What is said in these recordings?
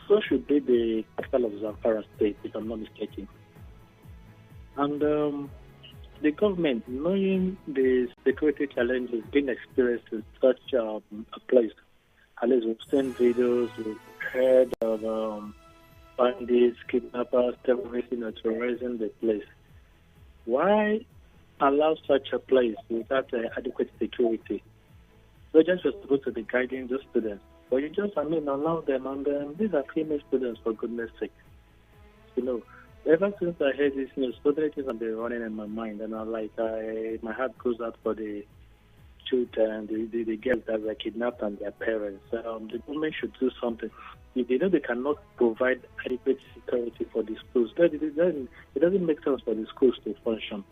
So should be the capital of Zamfara state, if I'm not mistaken. And the government, knowing the security challenges being experienced in such a place, at least we've seen videos, we've heard of bandits, kidnappers, terrorists, terrorizing the place. Why allow such a place without adequate security? Agents are supposed to be guiding those students, but you just, allow them, and these are female students, for goodness sake. Ever since I heard this news, so many things have been running in my mind, and my heart goes out for the children, the girls that were kidnapped and their parents. The government should do something. If they know they cannot provide adequate security for the schools, it doesn't make sense for the schools to function.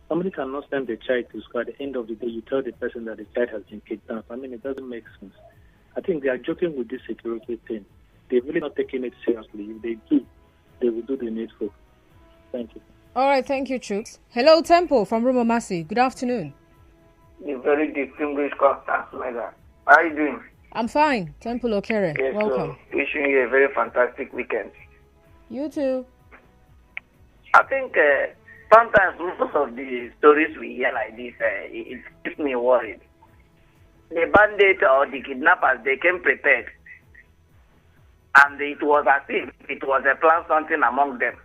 Somebody cannot send the child to school. At the end of the day, you tell the person that the child has been kidnapped. It doesn't make sense. I think they are joking with this security thing. They're really not taking it seriously. If they do, they will do the needful. Thank you. All right, thank you, Chooks. Hello, Temple from Rumomasi. Good afternoon. The very distinguished Constance Mega. How are you doing? I'm fine. Temple Okere. Yes, welcome. So wishing you a very fantastic weekend. You too. I think sometimes most of the stories we hear like this, it keeps me worried. The bandits or the kidnappers, they came prepared. And it was as if it was a plan something among them.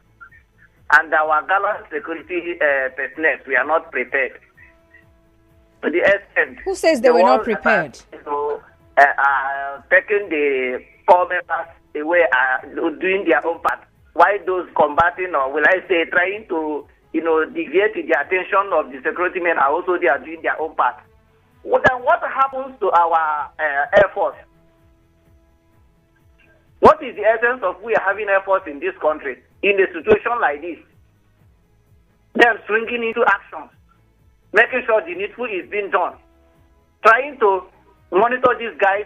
And our gallant security personnel, we are not prepared. To the extent. Who says they were not prepared? Taking the poor members away, doing their own part. Why those combating, or will I say, trying to, deviate the attention of the security men are also they are doing their own part. Then what happens to our Air Force? What is the essence of we having Air Force in this country in a situation like this? Then swinging into action, making sure the needful is being done, trying to monitor these guys,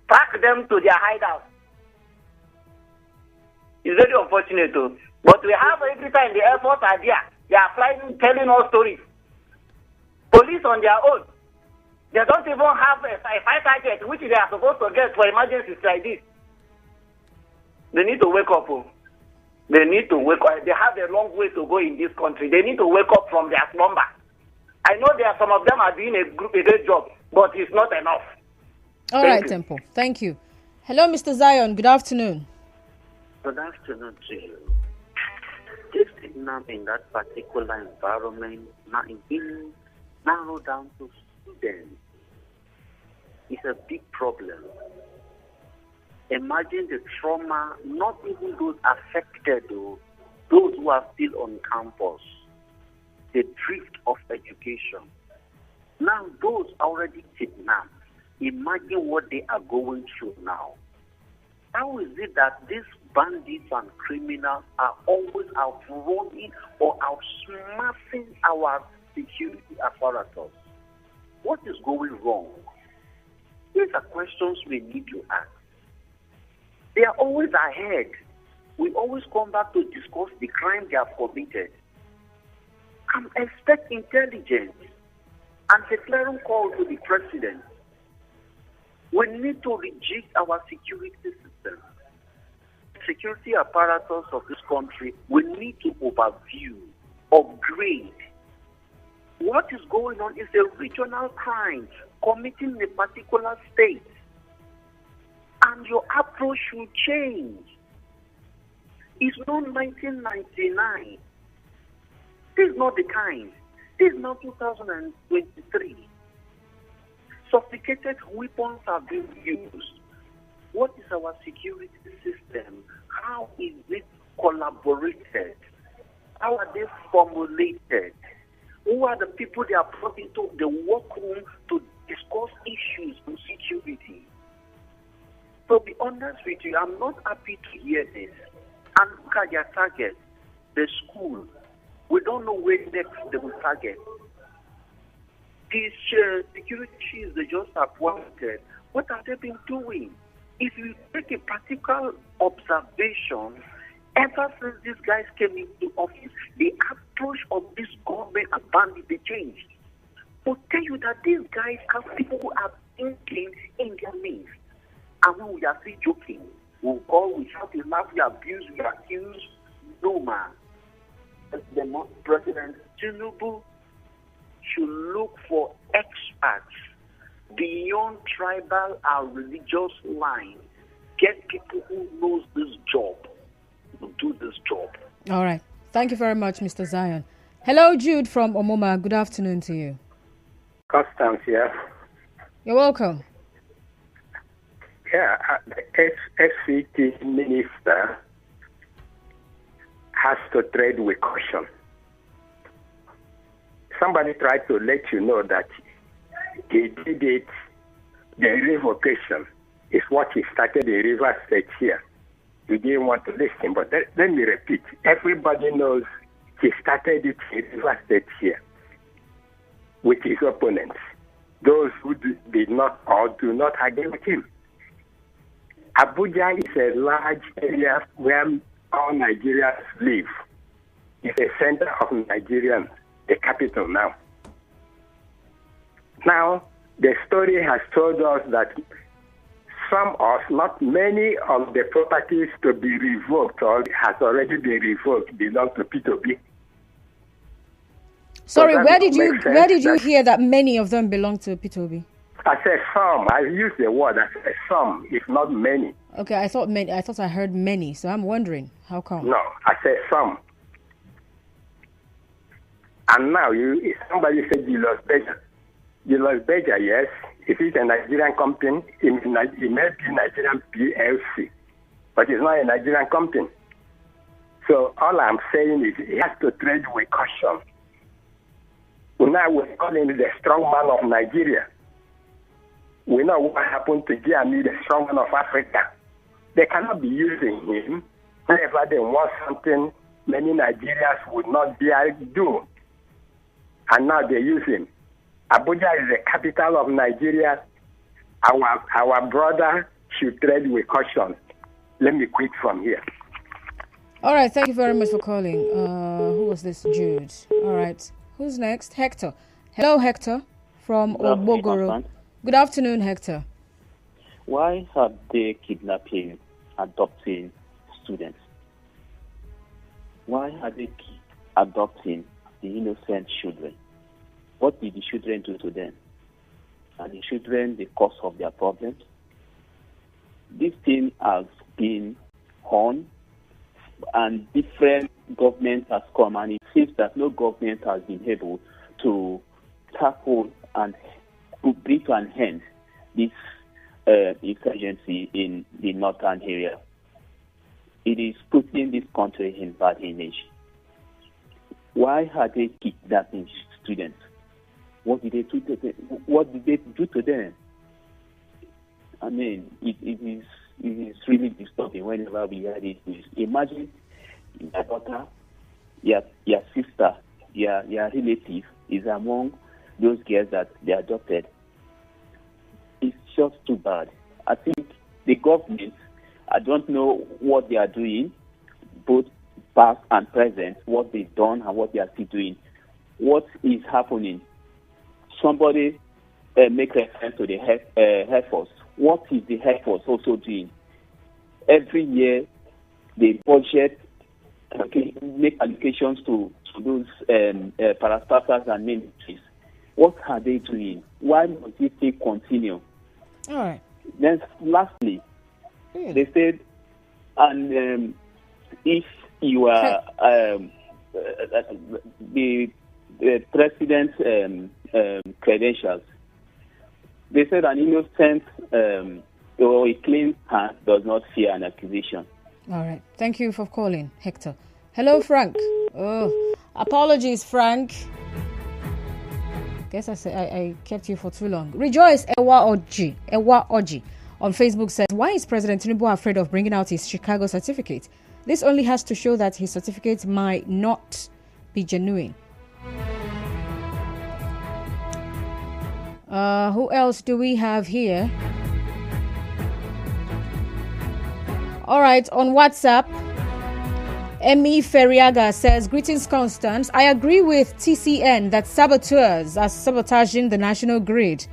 track them to their hideout. It's very unfortunate too. But we have every time the Air Force are there, they are flying, telling us stories. Police on their own, they don't even have a fighter jet, which they are supposed to get for emergencies like this. They need to wake up. They need to wake up. They have a long way to go in this country. They need to wake up from their slumber. I know there are some of them are doing a great job, but it's not enough. All right, Temple. Thank you. Hello, Mr. Zion. Good afternoon. Good afternoon to you. This kidnapping in that particular environment now being narrowed down to students is a big problem. Imagine the trauma, not even those affected, though, those who are still on campus, the drift of education. Now, those already kidnapped, imagine what they are going through now. How is it that these bandits and criminals are always outrunning or outsmarting our security apparatus? What is going wrong? These are questions we need to ask. They are always ahead. We always come back to discuss the crime they have committed. And expect intelligence and declaring call to the president. We need to rejig our security system. Security apparatus of this country, we need to overview, upgrade. What is going on is a regional crime committing in a particular state. And your approach should change. It's not 1999. This is not the kind. This is not 2023. Sophisticated weapons are being used. What is our security system? How is it collaborated? How are they formulated? Who are the people they are brought into the workroom to discuss issues on security? To be honest with you, I'm not happy to hear this. And look at their target, the school. We don't know where next they will target. These security chiefs they just appointed, what have they been doing? If you take a practical observation, ever since these guys came into office, the approach of this government and bandits, they changed. But tell you that these guys have people who are thinking in their midst. And when we are still joking, We'll call, we shout, we laugh, we abuse, we accuse. No, man. President Tinubu should look for experts beyond tribal and religious lines. Get people who knows this job to do this job. All right. Thank you very much, Mr. Zion. Hello, Jude from Omoma. Good afternoon to you. Constance here. You're welcome. Yeah, the FCT minister has to tread with caution. Somebody tried to let you know that he did it, the revocation is what he started in River State here. You didn't want to listen, but let me repeat. Everybody knows he started it in River State here with his opponents, those who did not or do not agree with him. Abuja is a large area where all Nigerians live. It's a center of Nigerians, the capital now. Now, the story has told us that some of, not many of the properties to be revoked or has already been revoked belong to Peter Obi. Sorry, where did you hear that many of them belong to Peter Obi? I said some. I used the word. I said some, if not many. Okay, I thought many. I thought I heard many. So I'm wondering how come. No, I said some. And now somebody said Julius Berger. Julius Berger, yes. If it's a Nigerian company, it may be Nigerian PLC, but it's not a Nigerian company. So all I'm saying is he has to tread with caution. Now we're calling him the strong man of Nigeria. We know what happened to Gianni, the strong man of Africa. They cannot be using him whenever they want something many Nigerians would not dare do. And now they use him. Abuja is the capital of Nigeria. Our brother should tread with caution. Let me quit from here. All right, thank you very much for calling. Who was this? Jude. All right. Who's next? Hector. Hello, Hector from Obogoro. Good afternoon, Hector. Why are they kidnapping, adopting students? Why are they adopting the innocent children? What did the children do to them? Are the children the cause of their problems? This thing has been on, and different governments has come, and it seems that no government has been able to tackle and bring to an end this insurgency in the northern area. It is putting this country in bad image. Why are they kidnapping students? What did they do to them? What did they do to them? I mean, it is really disturbing whenever we hear this news. Imagine your daughter, your sister, your relative is among those girls that they adopted. It's just too bad. I think the government, I don't know what they are doing, both past and present, what they've done and what they are still doing. What is happening? Somebody make reference to the Air Force. What is the Air Force also doing? Every year, they budget, make allocations to those parastatals and militaries. What are they doing? Why must this thing continue? All right. Then, lastly, they said, and if you are the president's credentials, they said an innocent or a clean hand does not fear an accusation. All right. Thank you for calling, Hector. Hello, Frank. Oh, apologies, Frank. Guess I kept you for too long. Rejoice Ewa Oji on Facebook says, why is President Tinubu afraid of bringing out his Chicago certificate? This only has to show that his certificate might not be genuine. Who else do we have here? All right, on WhatsApp, Emi Ferriaga says, greetings, Constance. I agree with TCN that saboteurs are sabotaging the national grid.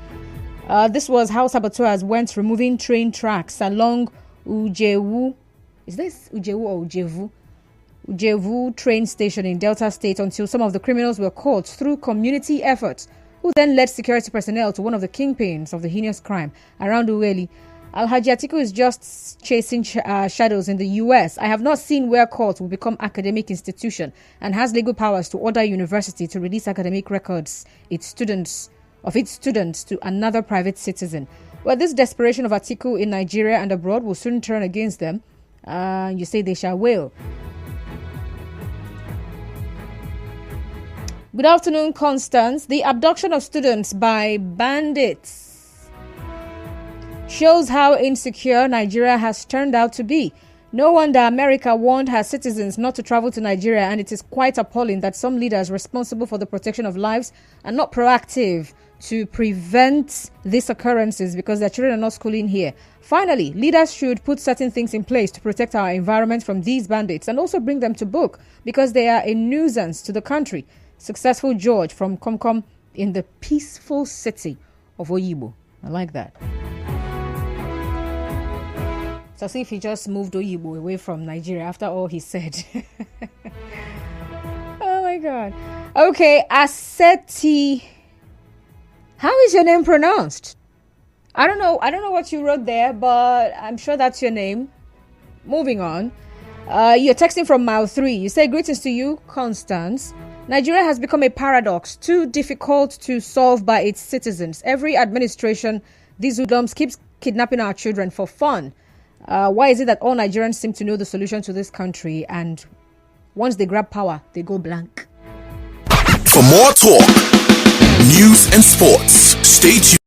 This was how saboteurs went removing train tracks along Ujewu. Is this Ujewu or Ujevu? Ujevu train station in Delta State until some of the criminals were caught through community efforts, who then led security personnel to one of the kingpins of the heinous crime around Uweli. Alhaji Atiku is just chasing shadows in the US. I have not seen where courts will become academic institution and has legal powers to order university to release academic records of its students to another private citizen. Well, this desperation of Atiku in Nigeria and abroad will soon turn against them. You say they shall wail. Good afternoon, Constance. The abduction of students by bandits shows how insecure Nigeria has turned out to be. No wonder America warned her citizens not to travel to Nigeria, and it is quite appalling that some leaders responsible for the protection of lives are not proactive to prevent these occurrences because their children are not schooling here. Finally, leaders should put certain things in place to protect our environment from these bandits and also bring them to book because they are a nuisance to the country. Successful George from Komkom in the peaceful city of Oyibo. I like that. So see if he just moved Oyibo away from Nigeria after all he said. Oh my God. Okay, Aseti. How is your name pronounced? I don't know what you wrote there, but I'm sure that's your name. Moving on. You're texting from mile 3. You say greetings to you, Constance. Nigeria has become a paradox, too difficult to solve by its citizens. Every administration, these hoodlums keeps kidnapping our children for fun. Why is it that all Nigerians seem to know the solution to this country, and once they grab power, they go blank? For more talk, news and sports, stay tuned.